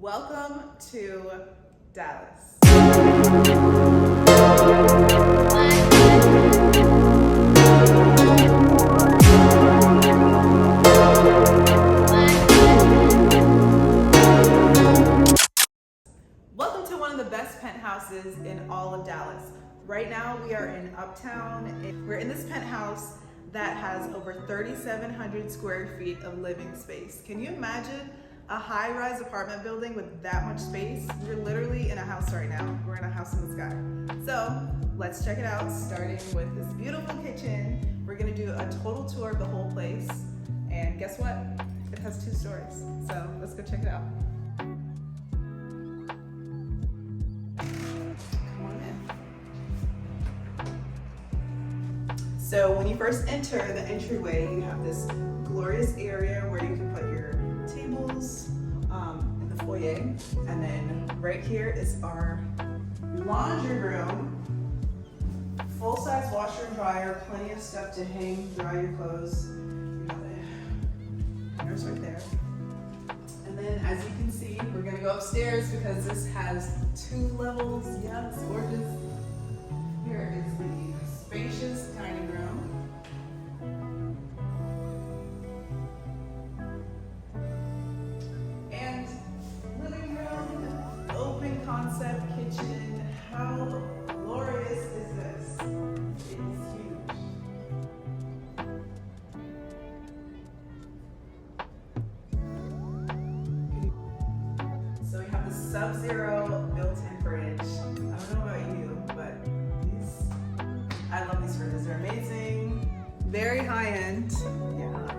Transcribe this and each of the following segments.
Welcome to Dallas. Welcome to one of the best penthouses in all of Dallas. Right now we are in Uptown. We're in this penthouse that has over 3,700 square feet of living space. Can you imagine a high-rise apartment building with that much space? We're literally in a house right now. We're in a house in the sky. So let's check it out, starting with this beautiful kitchen. We're gonna do a total tour of the whole place. And guess what? It has 2 stories. So let's go check it out. Come on in. So when you first enter the entryway, you have this glorious area where you can put your tables in the foyer, and then right here is our laundry room. Full-size washer and dryer, plenty of stuff to hang, dry your clothes. You have the hangers right there. And then as you can see, we're gonna go upstairs because this has 2 levels. Yeah, it's gorgeous. Here is the spacious dining room. Concept kitchen. How glorious is this? It is huge. So we have the Sub-Zero built-in fridge. I don't know about you, but I love these fridges. They're amazing. Very high-end. Yeah.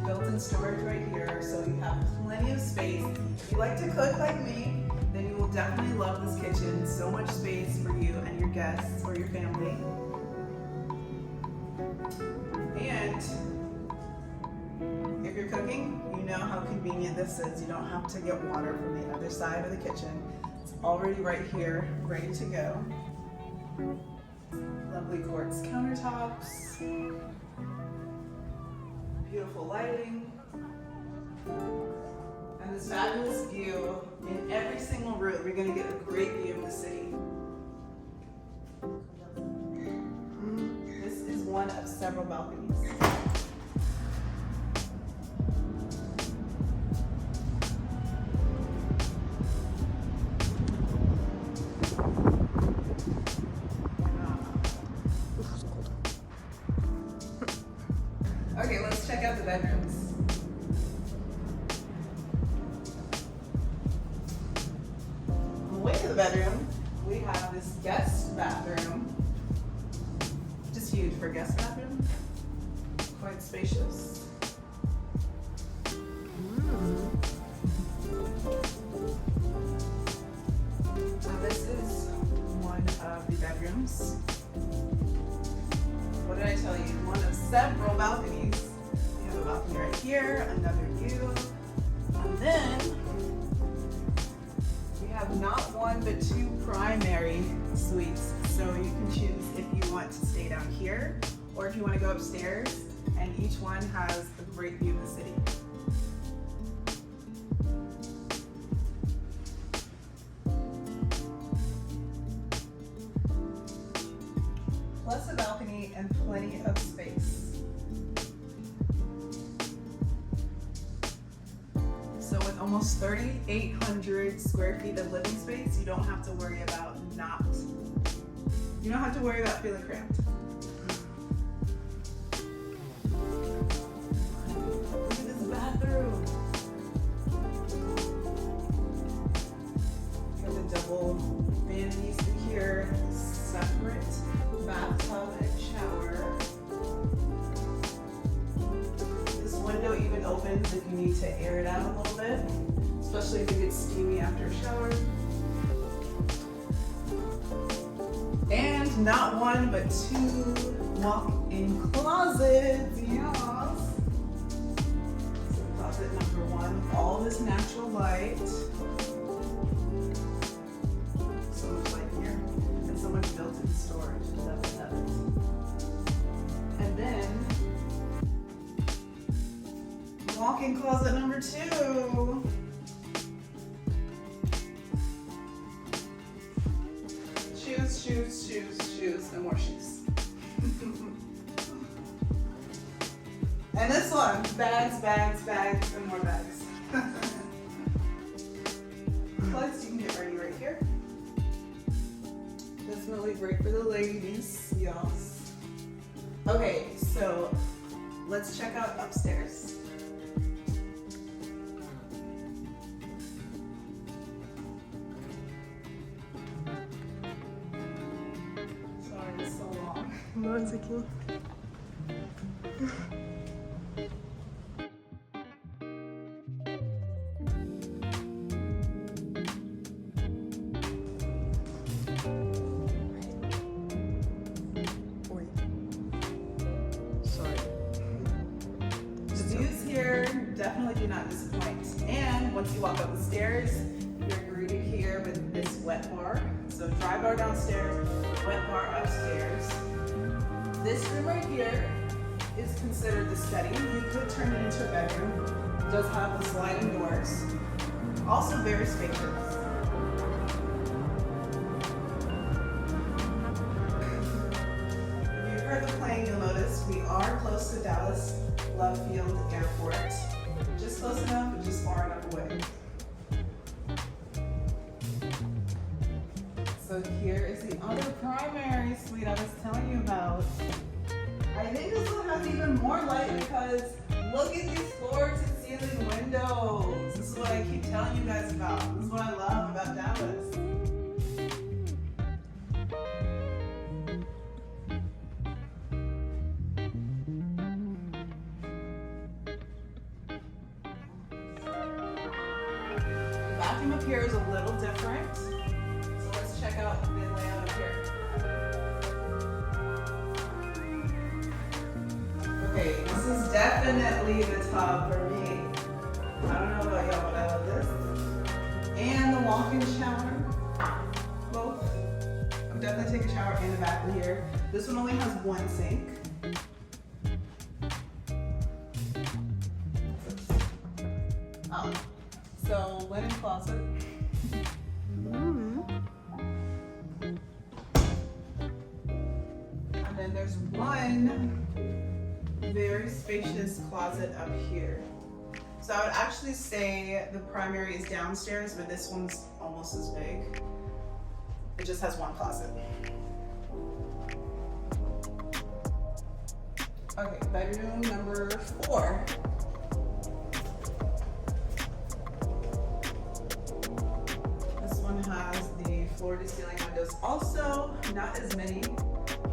Built-in storage right here, so you have plenty of space. If you like to cook like me, then you will definitely love this kitchen. So much space for you and your guests or your family. And if you're cooking, you know how convenient this is. You don't have to get water from the other side of the kitchen. It's already right here, ready to go. Lovely quartz countertops. Beautiful lighting. And this fabulous view. In every single room, you're going to get a great view of the city. This is one of several balconies. Okay, let's check out the bedrooms. The bedroom, we have this guest bathroom, just huge for a guest bathroom, quite spacious. Now this is one of the bedrooms. What did I tell you? One of several balconies. We have a balcony right here, another view, and then have not one but 2 primary suites, so you can choose if you want to stay down here or if you want to go upstairs, and each one has a great view of the city. Plus a balcony and plenty of space. So with almost 3,800 square feet of living space, you don't have to worry about feeling cramped. Look at this bathroom. You have the double vanities in here, separate bathtub and shower. This window even opens if you need to air it out a little bit, especially if it gets steamy after a shower. And not one but 2 walk-in closets. Yes. So closet number 1, all this natural light. So much light here, and so much built-in storage. Love it. And then walk-in closet number 2. more shoes. And this one, bags, bags, bags, and more bags. Plus, you can get ready right here. Definitely great for the ladies, yes. Okay, so let's check out upstairs. Sorry, it's so long. No, it's okay. Definitely do not disappoint. And once you walk up the stairs, you're greeted here with this wet bar. So dry bar downstairs, wet bar upstairs. This room right here is considered the study. You could turn it into a bedroom. It does have the sliding doors. Also very spacious. If you've heard the plane, you'll notice we are close to Dallas Love Field Airport. Just close enough, but just far enough away. So here is the other primary suite I was telling you about. I think this one has even more light because look at these floor-to-ceiling windows. This is what I keep telling you guys about. This is what I love about Dallas. Bathroom up here is a little different. So let's check out the layout up here. Okay, this is definitely the tub for me. I don't know about y'all, but I love this. And the walk-in shower, both. I'm definitely taking a shower in the bath in here. This one only has one sink. So linen closet. And then there's one very spacious closet up here. So I would actually say the primary is downstairs, but this one's almost as big. It just has one closet. Okay, bedroom number 4. Has the floor-to-ceiling windows. Also, not as many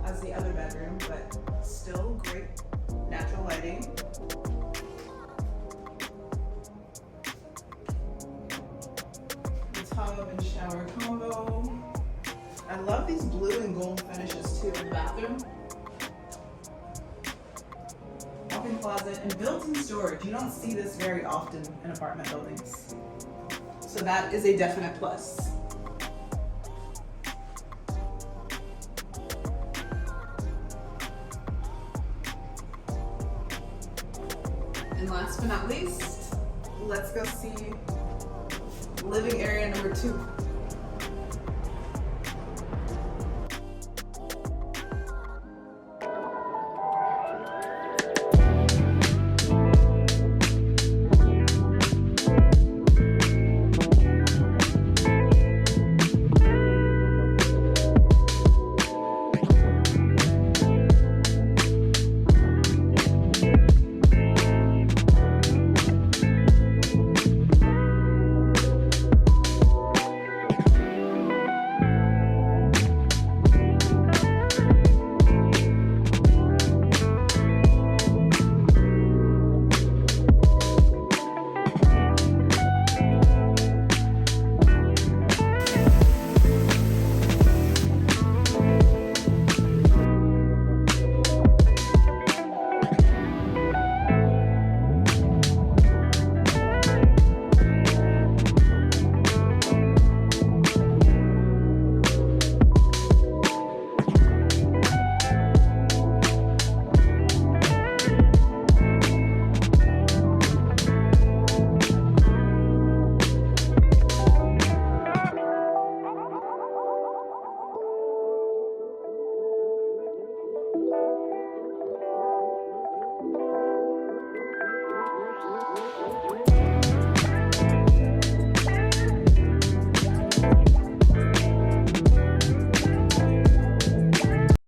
as the other bedroom, but still great natural lighting. The tub and shower combo. I love these blue and gold finishes too in the bathroom. Walk-in closet and built-in storage. You don't see this very often in apartment buildings. So that is a definite plus. And last but not least, let's go see living area number 2.